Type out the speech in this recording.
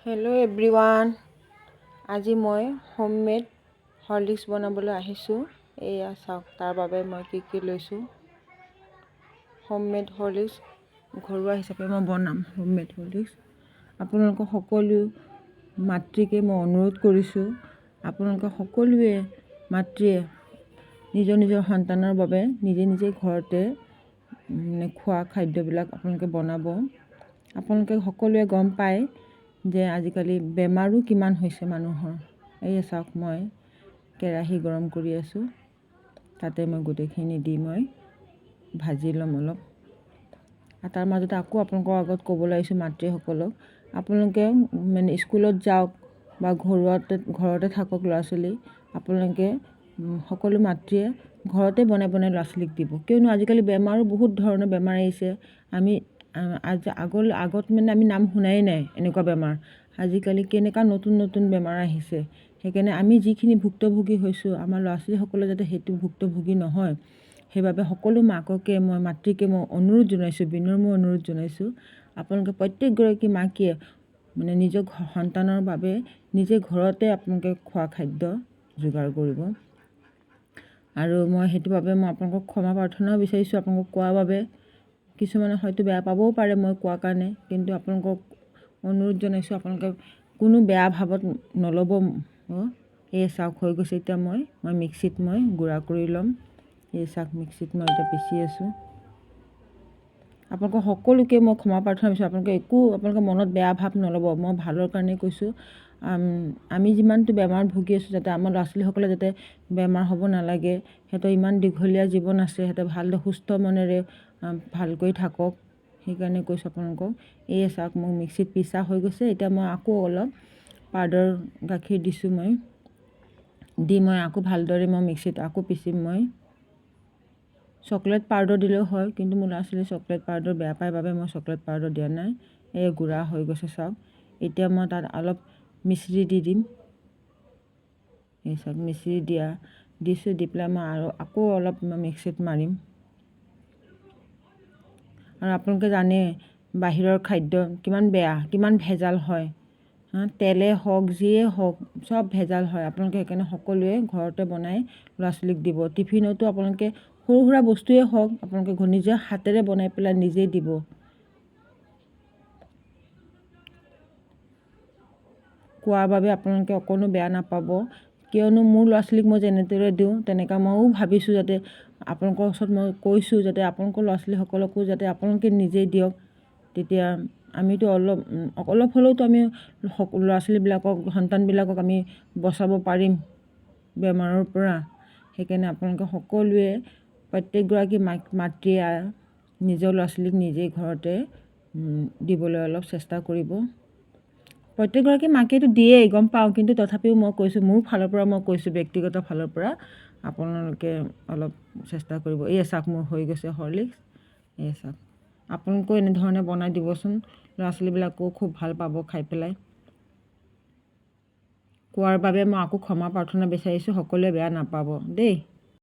Hello' everyone, আজি মই homemade Horlicks বনাবলৈ আহিছোঁ। এয়া চাওক, তাৰ বাবে মই কি লৈছোঁ। হোমমেড হৰলিক্স ঘৰুৱা হিচাপে মই বনাম হোমমেড হৰলিক্স। আপোনালোকক সকলো মাতৃকে মই অনুৰোধ কৰিছোঁ, আপোনালোকে সকলোৱে মাতৃয়ে নিজৰ নিজৰ সন্তানৰ বাবে নিজে ঘৰতে খোৱা খাদ্যবিলাক আপোনালোকে বনাব। আপোনালোকে সকলোৱে গম পায় যে আজিকালি বেমাৰো কিমান হৈছে মানুহৰ। এয়া চাওক, মই কেৰাহী গৰম কৰি আছোঁ, তাতে মই গোটেইখিনি দি মই ভাজি ল'ম অলপ। আৰু তাৰ মাজতে আকৌ আপোনালোকৰ আগত ক'বলৈ আহিছোঁ মাতৃসকলক, আপোনালোকে স্কুলত যাওক বা ঘৰতে থাকক ল'ৰা ছোৱালী, আপোনালোকে সকলো মাতৃয়ে ঘৰতে বনাই ল'ৰা ছোৱালীক দিব। কিয়নো আজিকালি বেমাৰো বহুত ধৰণৰ বেমাৰ আহিছে। আমি আগত আমি নাম শুনাই নাই এনেকুৱা বেমাৰ। আজিকালি কেনেকুৱা নতুন বেমাৰ আহিছে। সেইকাৰণে আমি যিখিনি ভুক্তভোগী হৈছোঁ, আমাৰ ল'ৰা ছোৱালীসকলে যাতে সেইটো ভুক্তভোগী নহয়, সেইবাবে সকলো মাতৃকে মই অনুৰোধ জনাইছোঁ, বিনম্ৰ অনুৰোধ জনাইছোঁ, আপোনালোকে প্ৰত্যেকগৰাকী মাকে নিজৰ সন্তানৰ বাবে নিজে ঘৰতে আপোনালোকে খোৱা খাদ্য যোগাৰ কৰিব। আৰু মই সেইটোৰ বাবে মই আপোনালোকক ক্ষমা প্ৰাৰ্থনাও বিচাৰিছোঁ আপোনালোকক কোৱাৰ বাবে। কিছুমানে হয়তো বেয়া পাবও পাৰে মই কোৱাৰ কাৰণে, কিন্তু আপোনালোকক অনুৰোধ জনাইছোঁ আপোনালোকে কোনো বেয়া ভাৱত নল'ব। এই চাওক হৈ গৈছে। এতিয়া মই মিক্সিত গুড়া কৰি ল'ম। এই চাওক, মিক্সিত মই এতিয়া পিচি আছোঁ। আপোনালোকক সকলোকে মই ক্ষমা প্ৰাৰ্থনা বিচাৰোঁ, আপোনালোকে মনত বেয়া ভাৱ নল'ব। মই ভালৰ কাৰণেই কৈছোঁ। আমি যিমানটো বেমাৰত ভুগি আছোঁ, যাতে আমাৰ ল'ৰা ছোৱালীসকলে যাতে বেমাৰ হ'ব নালাগে, সিহঁতৰ ইমান দীঘলীয়া জীৱন আছে, সিহঁতে ভালদৰে সুস্থ মনেৰে ভালকৈ থাকক, সেইকাৰণে কৈছোঁ আপোনালোকক। এই চাওক, মোক মিক্সিত পিচা হৈ গৈছে। এতিয়া মই আকৌ অলপ পাউডাৰ গাখীৰ দিছোঁ। মই আকৌ ভালদৰে মিক্সিত আকৌ পিচিম। মই চকলেট পাউডাৰ দিলেও হয়, কিন্তু মোৰ ল'ৰা ছোৱালী চকলেট পাউডাৰ বেয়া পায় বাবে মই চকলেট পাউডাৰ দিয়া নাই। এই গুড়া হৈ গৈছে চাওক। এতিয়া মই তাত অলপ মিশ্ৰি দি দিম। এই চাওক, মিশ্ৰি দিছোঁ, দি পেলাই মই আকৌ অলপ মিক্সিত মাৰিম। আৰু আপোনালোকে জানে বাহিৰৰ খাদ্য কিমান বেয়া, কিমান ভেজাল হয়। তেলে হওক, যিয়ে হওক, চব ভেজাল হয়। আপোনালোকে সেইকাৰণে সকলোৱে ঘৰতে বনাই ল'ৰা ছোৱালীক দিব। টিফিনতো আপোনালোকে সৰু সুৰা বস্তুৱেই হওক, আপোনালোকে নিজৰ হাতেৰে বনাই পেলাই নিজেই দিব। কোৱাৰ বাবে আপোনালোকে অকণো বেয়া নাপাব, কিয়নো মোৰ ল'ৰা ছোৱালীক মই যেনেদৰে দিওঁ তেনেকৈ ময়ো ভাবিছোঁ, যাতে আপোনালোকৰ ওচৰত মই কৈছোঁ যাতে আপোনালোকৰ ল'ৰা ছোৱালীসকলকো যাতে আপোনালোকে নিজেই দিয়ক। তেতিয়া আমিতো অলপ হ'লেওতো আমি ল'ৰা ছোৱালীবিলাকক, সন্তানবিলাকক আমি বচাব পাৰিম বেমাৰৰ পৰা। সেইকাৰণে আপোনালোকে সকলোৱে, প্ৰত্যেকগৰাকী মাতৃয়ে নিজৰ ল'ৰা ছোৱালীক নিজেই ঘৰতে দিবলৈ অলপ চেষ্টা কৰিব। প্ৰত্যেকগৰাকী মাকেতো দিয়েই, গম পাওঁ, কিন্তু তথাপিও মই কৈছোঁ, মোৰ ফালৰ পৰা মই কৈছোঁ, ব্যক্তিগত ফালৰ পৰা আপোনালোকে অলপ চেষ্টা কৰিব। এই চাওক, মোৰ হৈ গৈছে হৰলিক্স। এই চাওক, আপোনালোকেও এনেধৰণে বনাই দিবচোন, ল'ৰা ছোৱালীবিলাকেও খুব ভাল পাব খাই পেলাই। কোৱাৰ বাবে মই আকৌ ক্ষমা প্ৰাৰ্থনা বিচাৰিছোঁ, সকলোৱে বেয়া নাপাব দেই।